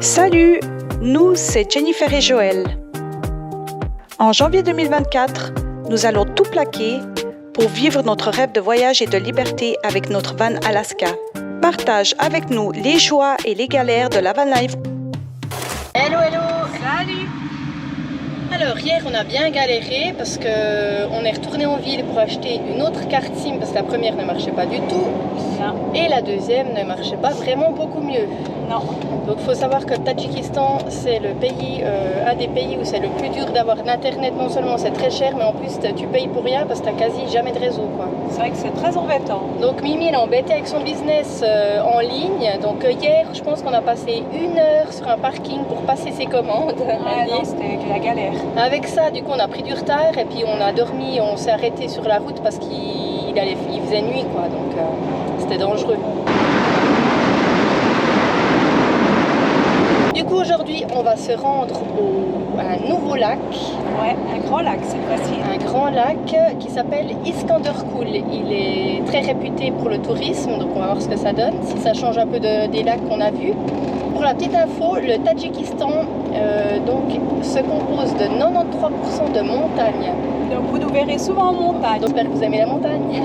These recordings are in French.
Salut, nous c'est Jennifer et Joël. En janvier 2024, nous allons tout plaquer pour vivre notre rêve de voyage et de liberté avec notre van Alaska. Partage avec nous les joies et les galères de la van life. Hello, hello! Salut! Alors hier on a bien galéré parce qu'on est retourné en ville pour acheter une autre carte SIM parce que la première ne marchait pas du tout. Non. Et la deuxième ne marchait pas vraiment beaucoup mieux. Non. Donc il faut savoir que le Tadjikistan c'est le pays, un des pays où c'est le plus dur d'avoir d'internet. Non seulement c'est très cher mais en plus tu payes pour rien parce que tu n'as quasi jamais de réseau quoi. C'est vrai que c'est très embêtant. Donc Mimi elle est embêtée avec son business en ligne. Donc hier je pense qu'on a passé 1 heure sur un parking pour passer ses commandes. Ouais, non, c'était la galère. Avec ça, du coup, on a pris du retard et puis on a dormi, on s'est arrêté sur la route parce qu'il faisait nuit, quoi, donc c'était dangereux. Du coup, aujourd'hui, on va se rendre à un nouveau lac. Ouais, un grand lac cette fois-ci. Un grand lac qui s'appelle Iskanderkoul. Il est très réputé pour le tourisme, donc on va voir ce que ça donne, si ça change un peu des lacs qu'on a vus. Pour la petite info, le Tadjikistan donc, se compose de 93% de montagnes. Donc vous nous verrez souvent en montagne. J'espère que vous aimez la montagne.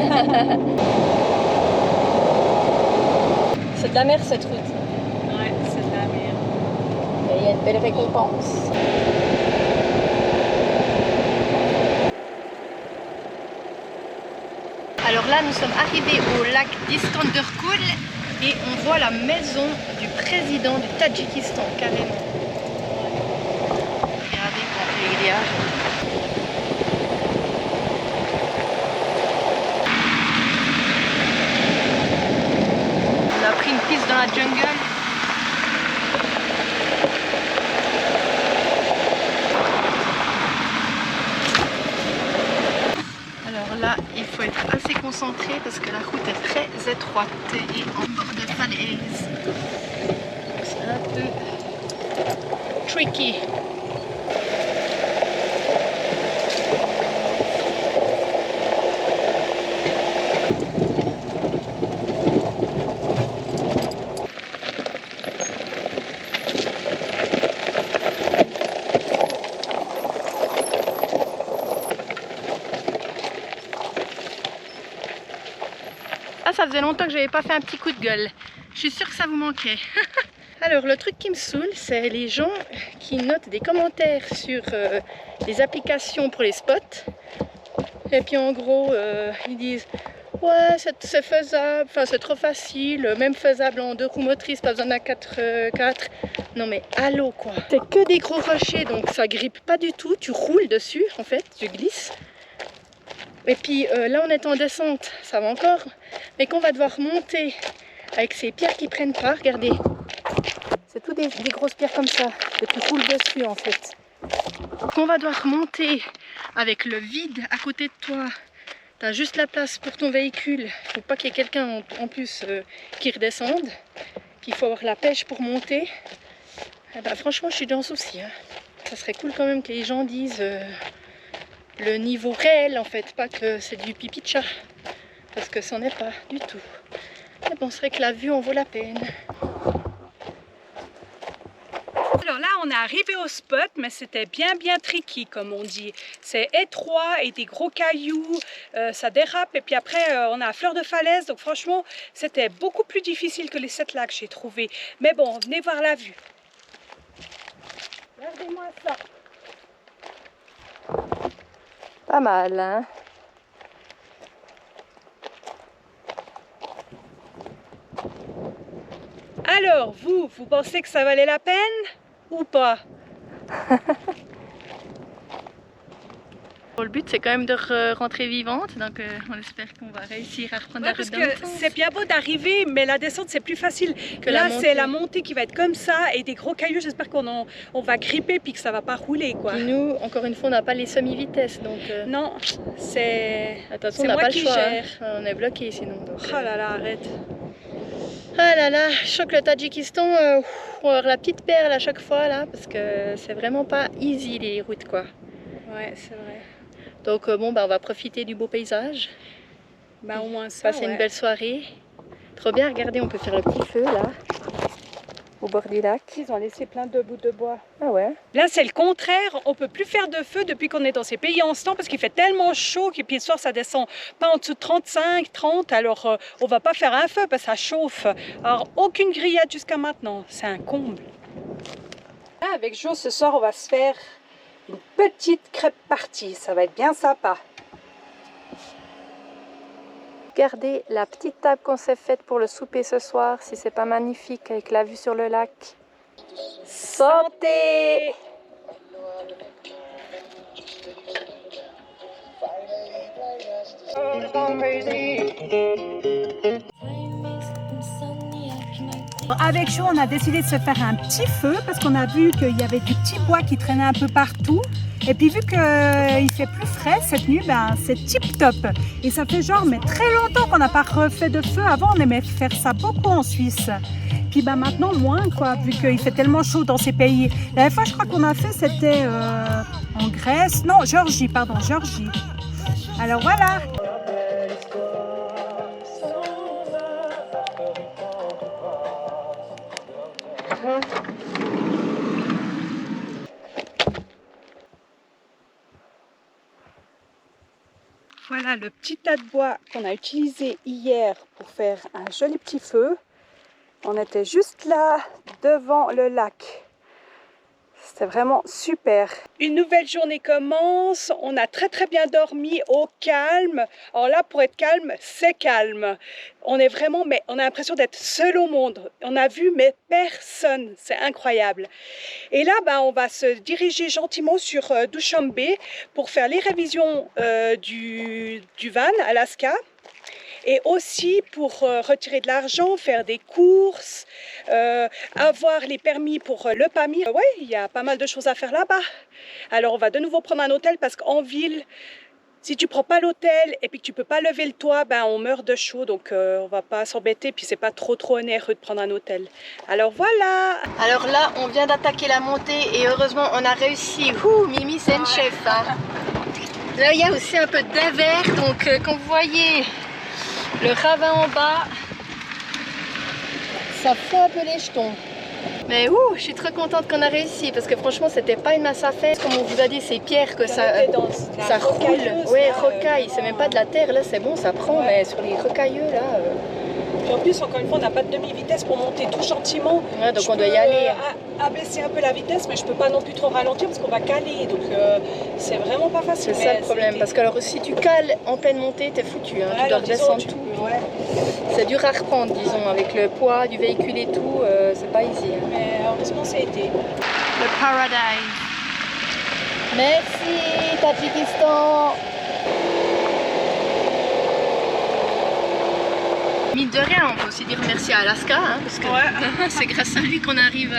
C'est de la mer cette route. Ouais, c'est de la mer. Et il y a une belle récompense. Alors là, nous sommes arrivés au lac d'Iskanderkoul et on voit la maison du président du Tadjikistan, carrément. Regardez quand il y a. On a pris une piste dans la jungle. Alors là, il faut être assez concentré parce que la route est très étroite et en bord de falaise. C'est un peu tricky. Ah, ça faisait longtemps que j'avais pas fait un petit coup de gueule. Je suis sûre que ça vous manquait. Alors, le truc qui me saoule, c'est les gens qui notent des commentaires sur les applications pour les spots. Et puis en gros, ils disent ouais, c'est faisable, enfin c'est trop facile, même faisable en 2 roues motrices, pas besoin d'un 4x4. Non mais allô quoi. C'est que des gros rochers, donc ça grippe pas du tout. Tu roules dessus en fait, tu glisses. Et puis là on est en descente, ça va encore, mais qu'on va devoir monter avec ces pierres qui prennent pas, regardez. C'est tout des grosses pierres comme ça, que tu roules dessus en fait. Qu'on va devoir monter avec le vide à côté de toi. Tu as juste la place pour ton véhicule, il faut pas qu'il y ait quelqu'un en plus qui redescende. Puis il faut avoir la pêche pour monter. Et ben, franchement je suis dans le souci. Hein. Ça serait cool quand même que les gens disent... le niveau réel en fait, pas que c'est du pipi de chat, parce que c'en est pas du tout. Mais bon, c'est vrai que la vue en vaut la peine. Alors là, on est arrivé au spot, mais c'était bien tricky comme on dit. C'est étroit et des gros cailloux, ça dérape et puis après on a à fleur de falaise, donc franchement c'était beaucoup plus difficile que les 7 lacs que j'ai trouvé. Mais bon, venez voir la vue. Regardez-moi ça. Pas mal, hein? Alors, vous pensez que ça valait la peine ou pas? Le but c'est quand même de rentrer vivante, donc on espère qu'on va réussir à reprendre la Parce redondance. que c'est bien beau d'arriver, mais la descente c'est plus facile. Que là, la montée. c'est la montée qui va être comme ça et des gros cailloux. J'espère on va gripper puis que ça va pas rouler quoi. Puis nous, encore une fois, on n'a pas les semi-vitesses, donc... Non, c'est... Attention, on n'a pas le choix, hein. On est bloqué sinon. Donc, Oh là là, arrête. Ah là là, je sens que le Tadjikistan, on va avoir la petite perle à chaque fois là, parce que c'est vraiment pas easy les routes quoi. Ouais, c'est vrai. Donc bon, bah, on va profiter du beau paysage. Bah, au moins ça, passer une belle soirée. Trop bien, regardez, on peut faire le petit feu là. au bord du lac. Ils ont laissé plein de bouts de bois. Ah ouais. Là, c'est le contraire. On peut plus faire de feu depuis qu'on est dans ces pays en ce temps parce qu'il fait tellement chaud que puis le soir, ça descend pas en dessous de 35, 30. Alors, on va pas faire un feu parce que ça chauffe. Alors, aucune grillade jusqu'à maintenant. C'est un comble. Là, avec Jo, ce soir, on va se faire une petite crêpe partie. Ça va être bien sympa. Regardez la petite table qu'on s'est faite pour le souper ce soir. Si c'est pas magnifique avec la vue sur le lac. Santé! Avec Jo, on a décidé de se faire un petit feu parce qu'on a vu qu'il y avait du petit bois qui traînait un peu partout. Et puis vu qu'il fait plus frais cette nuit, ben, c'est tip top. Et ça fait genre mais très longtemps qu'on n'a pas refait de feu. Avant, on aimait faire ça beaucoup en Suisse. Puis ben, maintenant, moins quoi, vu qu'il fait tellement chaud dans ces pays. La dernière fois, je crois qu'on a fait, c'était en Grèce. Non, Géorgie, pardon, Géorgie. Alors voilà. Voilà le petit tas de bois qu'on a utilisé hier pour faire un joli petit feu. On était juste là devant le lac. C'était vraiment super. Une nouvelle journée commence. On a très bien dormi au calme. Alors là, pour être calme, c'est calme. On est vraiment, mais on a l'impression d'être seul au monde. On a vu, mais personne. C'est incroyable. Et là, ben, on va se diriger gentiment sur Dushanbe pour faire les révisions du van Alaska. Et aussi pour retirer de l'argent, faire des courses, avoir les permis pour le PAMI. Oui, il y a pas mal de choses à faire là-bas. Alors on va de nouveau prendre un hôtel parce qu'en ville, si tu prends pas l'hôtel et puis que tu peux pas lever le toit, ben on meurt de chaud. Donc on va pas s'embêter. Puis c'est pas trop onéreux de prendre un hôtel. Alors voilà. Alors là, on vient d'attaquer la montée et heureusement, on a réussi. Ouh, Mimi, c'est une chef. Hein. Là, il y a aussi un peu de dévers. Donc quand vous voyez le ravin en bas, ça fait un peu les jetons. Mais ouh, je suis très contente qu'on a réussi parce que franchement, c'était pas une masse à faire. Comme on vous a dit, c'est pierre que ça roule. Oui, rocaille, c'est même pas de la terre, là c'est bon, ça prend, mais sur les rocailleux là. Et en plus, encore une fois, on n'a pas de demi-vitesse pour monter tout gentiment. Ouais, donc on doit y aller. Abaisser un peu la vitesse, mais je peux pas non plus trop ralentir parce qu'on va caler. Donc c'est vraiment pas facile. C'est ça le problème, parce que alors si tu cales en pleine montée, t'es foutu. Hein. Tu dois redescendre tout. Ouais. C'est dur à reprendre, disons, avec le poids du véhicule et tout, c'est pas easy. Hein. Mais heureusement, ça a été. Le paradise. Merci, Tadjikistan. Mine de rien, on peut aussi dire merci à Alaska, hein, parce que c'est grâce à lui qu'on arrive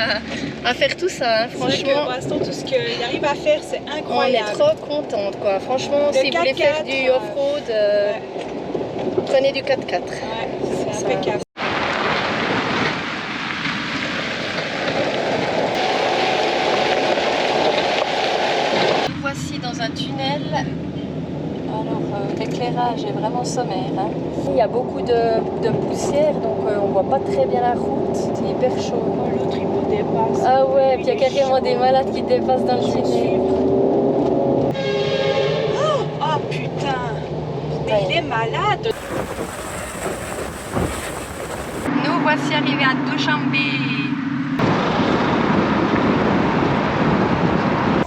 à faire tout ça, hein, franchement. Pour l'instant, tout ce qu'il arrive à faire, c'est incroyable. On est trop contente, quoi. Franchement, si vous voulez faire du off-road, prenez du 4x4. Ouais, c'est impeccable. Nous voici dans un tunnel. Alors l'éclairage est vraiment sommaire. Hein. Il y a beaucoup de poussière, donc on voit pas très bien la route. C'est hyper chaud. L'autre il me dépasse. Ah ouais, puis il y a carrément des malades qui dépassent dans le tunnel. Oh putain! Mais il est malade! Nous voici arrivés à Dushanbe.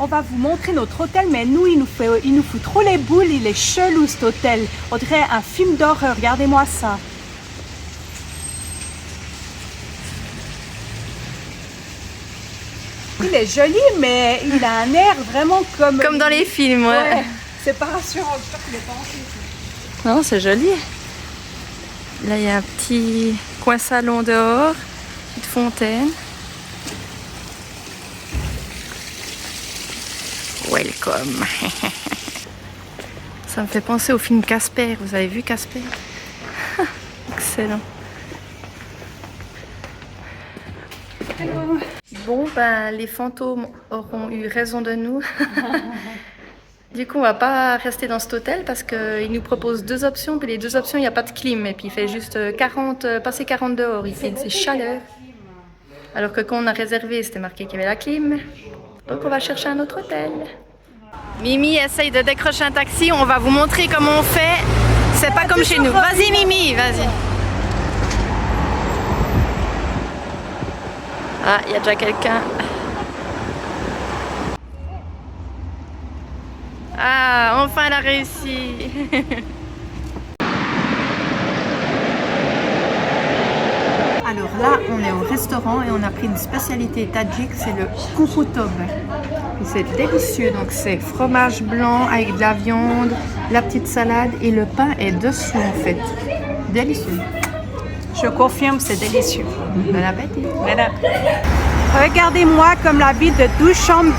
On va vous montrer notre hôtel, mais nous, il nous fout trop les boules, il est chelou cet hôtel. On dirait un film d'horreur, regardez-moi ça. Il est joli, mais il a un air vraiment comme dans les films, ouais. C'est pas rassurant, j'espère qu'il est pas en film. Non, c'est joli. Là, il y a un petit coin salon dehors, petite fontaine. Welcome. Ça me fait penser au film Casper. Vous avez vu Casper? Excellent. Hello. Bon, ben, les fantômes auront eu raison de nous. Du coup, on va pas rester dans cet hôtel parce qu'il nous propose deux options. Puis les deux options, il n'y a pas de clim. Et puis il fait juste passer 40 dehors. Il fait une chaleur. Alors que quand on a réservé, c'était marqué qu'il y avait la clim. Donc on va chercher un autre hôtel. Mimi essaye de décrocher un taxi, on va vous montrer comment on fait. C'est pas comme chez nous. Vas-y Mimi, vas-y. Ah, il y a déjà quelqu'un. Ah, enfin elle a réussi. Alors là, on est au restaurant et on a pris une spécialité tadjik, c'est le kukutob. C'est délicieux, donc c'est fromage blanc avec de la viande, la petite salade et le pain est dessous en fait. Délicieux. Je confirme, c'est délicieux. Bon appétit. Voilà. Regardez-moi comme la ville de Dushanbe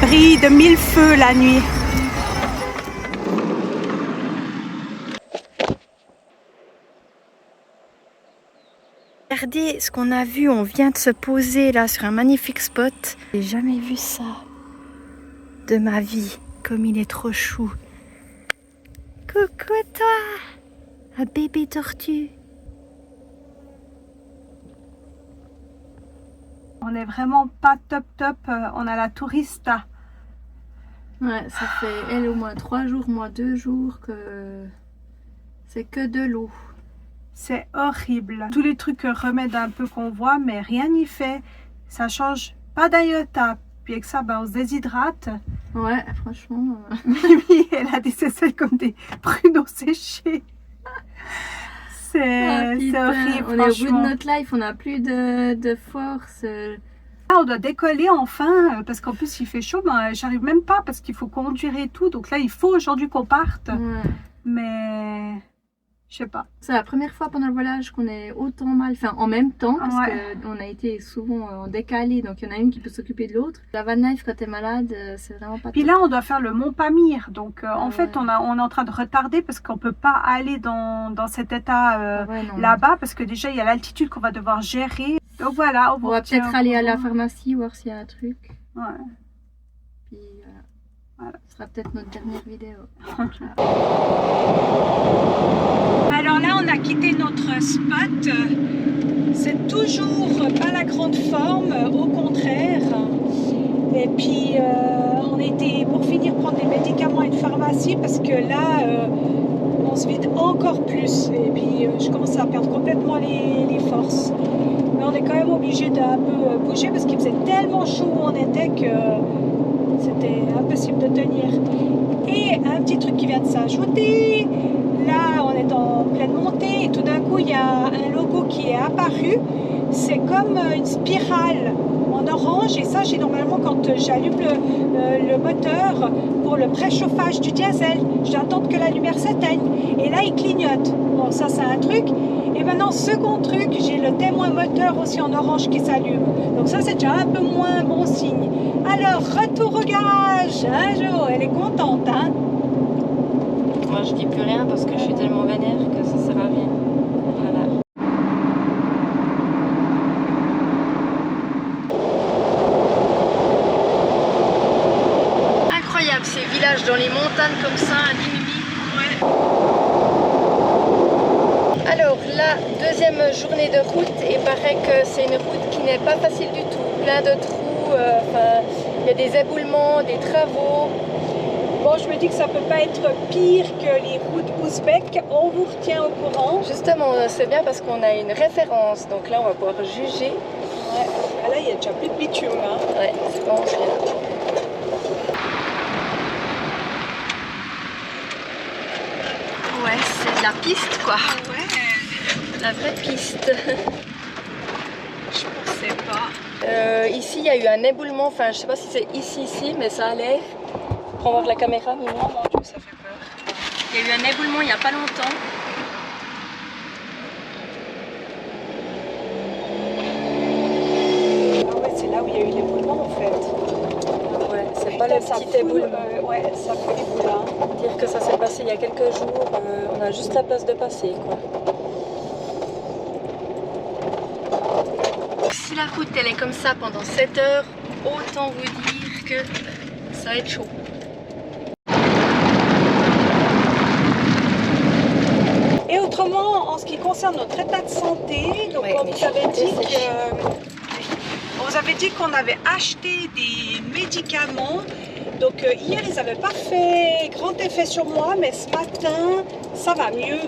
brille de mille feux la nuit. Regardez ce qu'on a vu, on vient de se poser là sur un magnifique spot. J'ai jamais vu ça de ma vie, comme il est trop chou. Coucou toi, un bébé tortue. On est vraiment pas top, on a la tourista. Ouais, ça fait elle au moins 3 jours, moi 2 jours que c'est que de l'eau. C'est horrible. Tous les trucs remèdes un peu qu'on voit, mais rien n'y fait. Ça change pas d'un iota. Puis avec ça, on se déshydrate. Ouais, franchement. Mimi, elle a des aisselles comme des pruneaux séchés. C'est horrible. On est au bout de notre life, on n'a plus de force. Là, on doit décoller enfin, parce qu'en plus il fait chaud. J'arrive même pas parce qu'il faut conduire et tout. Donc là, il faut aujourd'hui qu'on parte. Ouais. Mais je sais pas. C'est la première fois pendant le voyage qu'on est autant mal, enfin en même temps, parce Ouais. qu'on a été souvent en décalé, donc il y en a une qui peut s'occuper de l'autre. La van life quand t'es malade, c'est vraiment pas Puis top. là, on doit faire le Mont Pamir. Donc en ouais. fait, on est en train de retarder parce qu'on peut pas aller dans cet état Ouais, non. là-bas parce que déjà, il y a l'altitude qu'on va devoir gérer. Donc voilà, On va peut-être aller à la pharmacie voir s'il y a un truc. Ouais. Puis Voilà. ce sera peut-être notre dernière vidéo. Alors là, on a quitté notre spot. C'est toujours pas la grande forme, au contraire. Et puis, on était pour finir prendre des médicaments à une pharmacie parce que là, on se vide encore plus. Et puis, je commence à perdre complètement les forces. Mais on est quand même obligé d'un peu bouger parce qu'il faisait tellement chaud où on était que c'était impossible de tenir. Et un petit truc qui vient de s'ajouter. Là, on est en pleine montée et tout d'un coup, il y a un logo qui est apparu. C'est comme une spirale en orange. Et ça, j'ai normalement, quand j'allume le moteur pour le préchauffage du diesel, je dois attendre que la lumière s'éteigne. Et là, il clignote. Bon, ça, c'est un truc. Et maintenant, second truc, j'ai le témoin moteur aussi en orange qui s'allume. Donc ça, c'est déjà un peu moins bon signe. Alors, retour au garage. Hein, Jo, elle est contente, hein? Moi je dis plus rien parce que je suis tellement vénère que ça sert à rien. Voilà. Incroyable ces villages dans les montagnes comme ça, à 10 minutes. Ouais. Alors la deuxième journée de route, et paraît que c'est une route qui n'est pas facile du tout. Plein de trous, il y a des éboulements, des travaux. Bon, je me dis que ça peut pas être pire que les routes ouzbèques. On vous retient au courant. Justement, c'est bien parce qu'on a une référence, donc là on va pouvoir juger. Ouais. Ah là, il y a déjà plus de bitume. Hein. Ouais, c'est vraiment bien. Ouais, c'est de la piste quoi. Ouais. La vraie piste. Je pensais pas. Ici, il y a eu un éboulement, enfin je sais pas si c'est ici, mais ça a l'air. Prends voir la caméra, Mimi. Oh mon Dieu, ça fait peur. Il y a eu un éboulement il n'y a pas longtemps. Ah ouais, c'est là où il y a eu l'éboulement en fait. Ouais, c'est pas le petit éboulement. Ouais, ça fait l'éboulement. Dire que ça s'est passé il y a quelques jours, on a juste la place de passer quoi. Si la route elle est comme ça pendant 7 heures, autant vous dire que ça va être chaud. Et autrement, en ce qui concerne notre état de santé, donc Ouais, on mais vous avait je suis dit que avait dit qu'on avait acheté des médicaments. Donc hier, ils n'avaient pas fait grand effet sur moi, mais ce matin, ça va mieux.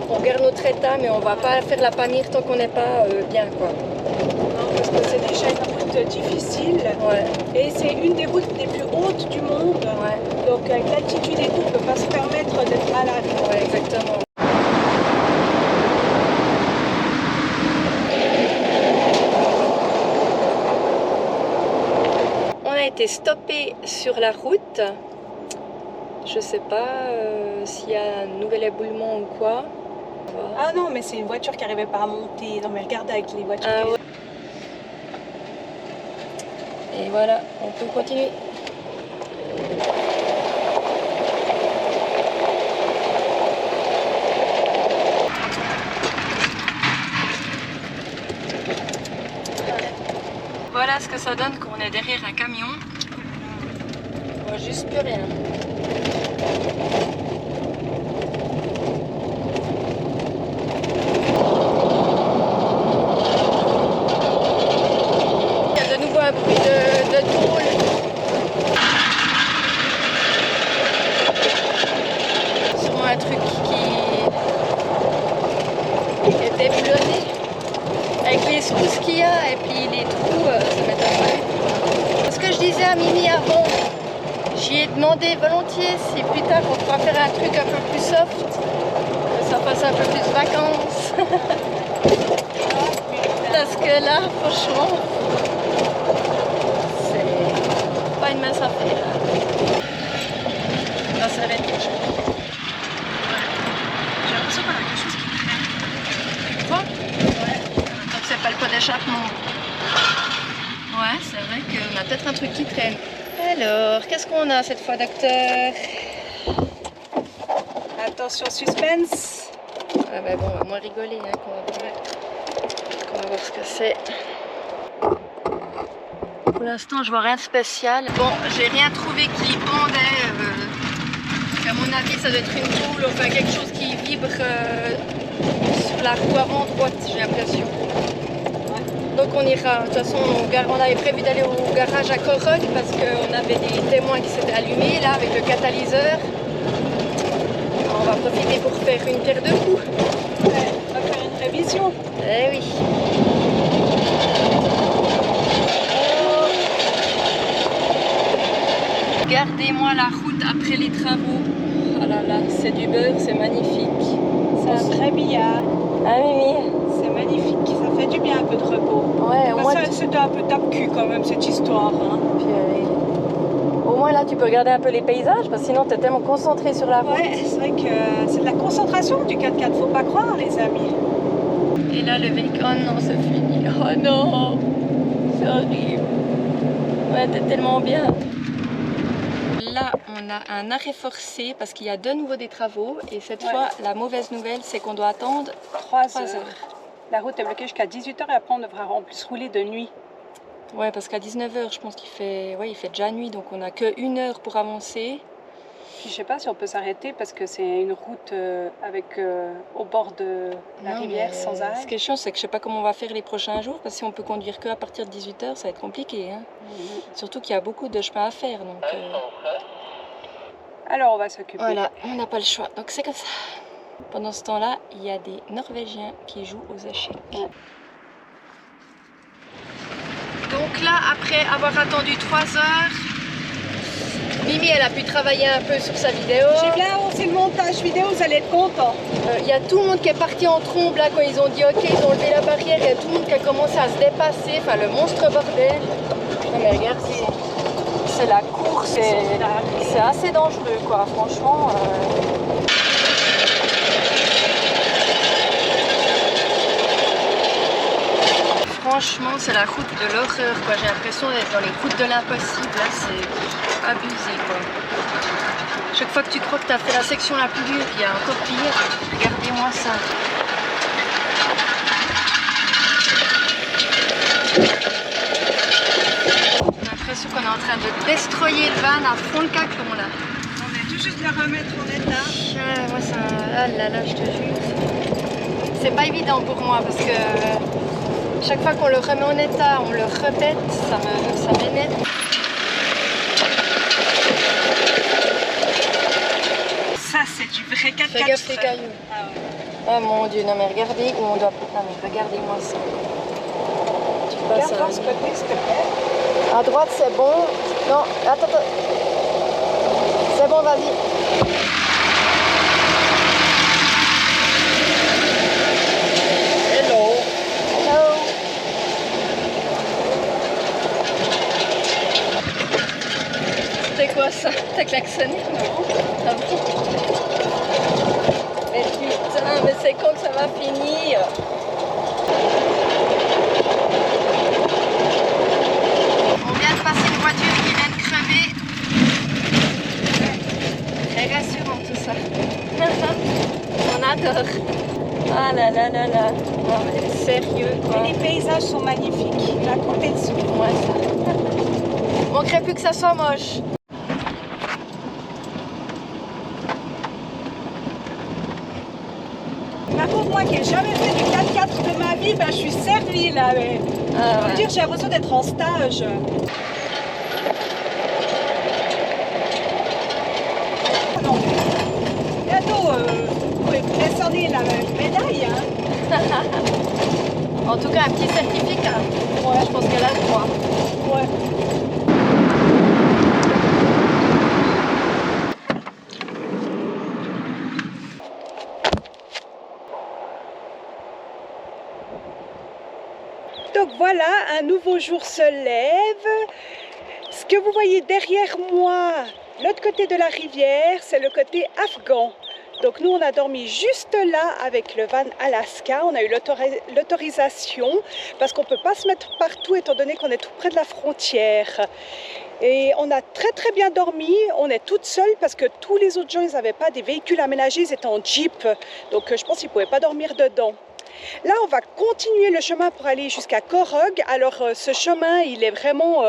On garde notre état, mais on va pas faire la panire tant qu'on n'est pas bien, quoi. Non, parce que c'est déjà une route difficile. Ouais. Et c'est une des routes les plus hautes du monde. Ouais. Donc avec l'altitude et tout, on ne peut pas se permettre d'être malade. Ouais, exactement. On a été stoppé sur la route. Je sais pas s'il y a un nouvel éboulement ou quoi. Ah non, mais c'est une voiture qui n'arrivait pas à monter. Non, mais regarde avec les voitures. Ah, ouais. Et voilà, on peut continuer. Voilà ce que ça donne quand on est derrière un camion. On voit juste plus rien. Il y a de nouveau un bruit de tôle. Sûrement un truc qui est déboulonné. Avec les secousses qu'il y a et puis les trous, ça m'étonnerait. Ce que je disais à Mimi avant, j'y ai demandé volontiers si plus tard on pourra faire un truc un peu plus soft, que ça fasse un peu plus de vacances. Parce que là, franchement, c'est pas une mince affaire. On va s'arrêter. J'ai l'impression qu'on a quelque chose qui traîne. Tu vois? Ouais. Donc c'est pas le pot d'échappement. Ouais, c'est vrai qu'on a peut-être un truc qui traîne. Alors, qu'est-ce qu'on a cette fois, docteur? Attention, suspense. Ah bah bon, on va moins rigoler hein, qu'on va voir ce que c'est. Pour l'instant, je vois rien de spécial. Bon, j'ai rien trouvé qui pendait. À mon avis, ça doit être une boule, enfin quelque chose qui vibre sur la roue avant droite, j'ai l'impression. Donc on ira, de toute façon on avait prévu d'aller au garage à Corogne parce qu'on avait des témoins qui s'étaient allumés là avec le catalyseur. On va profiter pour faire une pierre de coups. Ouais, on va faire une révision. Eh oui. Regardez-moi la route après les travaux. Oh là là, c'est du beurre, c'est magnifique. C'est un vrai billard. Ah Mimi? C'est magnifique, ça fait du bien un peu de repos. Ouais, au moins. C'était un peu tape-cul quand même cette histoire. Hein. Puis, au moins là tu peux regarder un peu les paysages parce que sinon tu es tellement concentré sur la route. Ouais, c'est vrai que c'est de la concentration du 4x4, faut pas croire les amis. Et là le véhicule, oh non c'est fini, oh non, c'est horrible. Ouais, t'es tellement bien. Là on a un arrêt forcé parce qu'il y a de nouveau des travaux et cette fois la mauvaise nouvelle c'est qu'on doit attendre 3 heures. La route est bloquée jusqu'à 18h et après on devra en plus rouler de nuit. Ouais, parce qu'à 19h je pense qu'il fait, il fait déjà nuit donc on n'a que 1 heure pour avancer. Puis je sais pas si on peut s'arrêter parce que c'est une route au bord de la rivière sans arrêt. Ce qui est chiant c'est que je sais pas comment on va faire les prochains jours parce que si on peut conduire que à partir de 18h ça va être compliqué. Hein. Surtout qu'il y a beaucoup de chemin à faire. Donc, alors on va s'occuper. Voilà, on n'a pas le choix, donc c'est comme ça. Pendant ce temps-là, il y a des Norvégiens qui jouent aux échecs. Donc là, après avoir attendu 3 heures, Mimi, elle a pu travailler un peu sur sa vidéo. J'ai bien avancé le montage vidéo, vous allez être contents. Il y a tout le monde qui est parti en trombe là quand ils ont dit ok, ils ont levé la barrière. Il y a tout le monde qui a commencé à se dépasser, enfin le monstre bordel. Non mais regarde, c'est la course, c'est assez dangereux quoi, franchement. Franchement, c'est la route de l'horreur quoi. J'ai l'impression d'être dans les routes de l'impossible. Là, c'est abusé quoi. Chaque fois que tu crois que tu as fait la section la plus dure, il y a encore pire. Regardez-moi ça. J'ai l'impression qu'on est en train de destroyer le van à fond le caclon là. On est tout juste le remettre en état. Moi ça. Ah là là, je te jure. C'est pas évident pour moi parce que Chaque fois qu'on le remet en état, on le répète, ça m'énerve. Ça, c'est du vrai 4x4. Fais gaffe les cailloux. Ah ouais. Oh mon Dieu, non mais regardez où on doit... Non mais regardez-moi ça. Tu passes Regarde ce côté, s'il te plaît. à droite, c'est bon. Non, attends. C'est bon, vas-y. Hello. Hello. C'était quoi ça? T'as klaxonné? Non. Ah bon? Mais putain, mais c'est quand que ça va finir? On vient de passer une voiture qui vient de crever. Très rassurant tout ça. On adore. Ah là là là là. Non mais sérieux quoi. Les paysages sont magnifiques. La compter dessus. Ouais, ça. Manquerait plus que ça soit moche. Par contre, moi qui n'ai jamais fait du 4x4 de ma vie, ben, je suis servie là. Mais... Ah, Je veux dire, j'ai l'impression d'être en stage. Non. Bientôt, vous pouvez décerner la médaille. Hein. En tout cas, un petit certificat. Ouais, je pense qu'elle a le droit. Ouais. Donc voilà, un nouveau jour se lève. Ce que vous voyez derrière moi, l'autre côté de la rivière, c'est le côté afghan. Donc nous, on a dormi juste là avec le van Alaska. On a eu l'autorisation parce qu'on ne peut pas se mettre partout étant donné qu'on est tout près de la frontière. Et on a très très bien dormi. On est toutes seules parce que tous les autres gens, ils n'avaient pas des véhicules aménagés, ils étaient en jeep. Donc je pense qu'ils ne pouvaient pas dormir dedans. Là, on va continuer le chemin pour aller jusqu'à Korog. Alors, ce chemin, il est vraiment,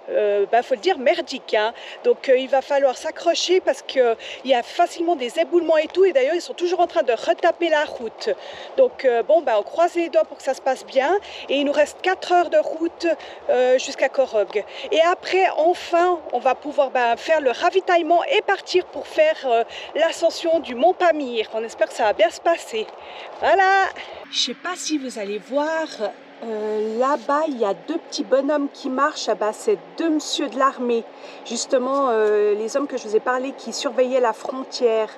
faut le dire, merdique. Hein. Donc, il va falloir s'accrocher parce qu'il y a facilement des éboulements et tout. Et d'ailleurs, ils sont toujours en train de retaper la route. Donc, on croise les doigts pour que ça se passe bien. Et il nous reste 4 heures de route jusqu'à Korog. Et après, enfin, on va pouvoir faire le ravitaillement et partir pour faire l'ascension du Mont Pamir. On espère que ça va bien se passer. Voilà. Je ne sais pas si vous allez voir, là-bas, il y a 2 petits bonhommes qui marchent. C'est 2 messieurs de l'armée, justement les hommes que je vous ai parlé qui surveillaient la frontière.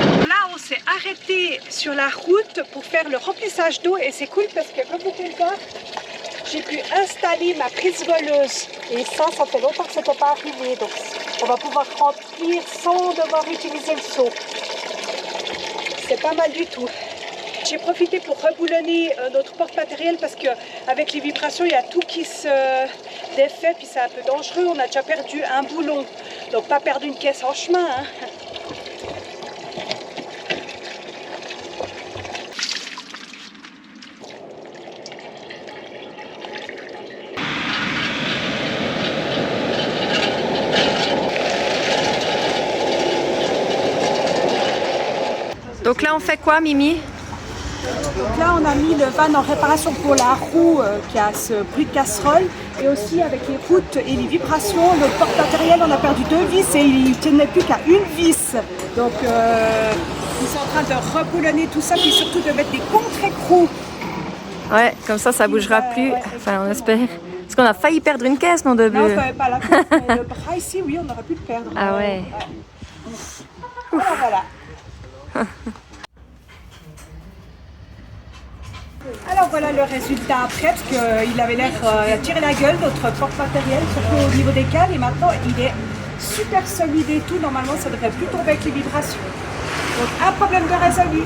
Là, on s'est arrêté sur la route pour faire le remplissage d'eau et c'est cool parce que, comme vous pouvez le voir, j'ai pu installer ma prise voleuse et ça fait longtemps que ce n'était pas arrivé, donc on va pouvoir remplir sans devoir utiliser le seau. C'est pas mal du tout. J'ai profité pour reboulonner notre porte-matériel parce qu'avec les vibrations, il y a tout qui se défait puis c'est un peu dangereux. On a déjà perdu un boulon, donc pas perdre une caisse en chemin. Hein. Donc là, on fait quoi, Mimi? Donc là, on a mis le van en réparation pour la roue qui a ce bruit de casserole. Et aussi avec les routes et les vibrations, le porte-matériel, on a perdu 2 vis et il ne tenait plus qu'à une vis. Donc ils sont en train de reboulonner tout ça, puis surtout de mettre des contre-écrous. Ouais, comme ça bougera plus. Ouais, Enfin, on espère. Parce qu'on a failli perdre une caisse, non, de Non, bleu. pas la caisse, mais le bras ici, oui, on aurait pu le perdre. Ah ouais. Voilà. Alors voilà le résultat après, parce qu'il avait l'air tirer la gueule, notre porte-matériel, surtout au niveau des cales, et maintenant il est super solide et tout. Normalement ça devrait plus tomber avec les vibrations. Donc un problème de résolu.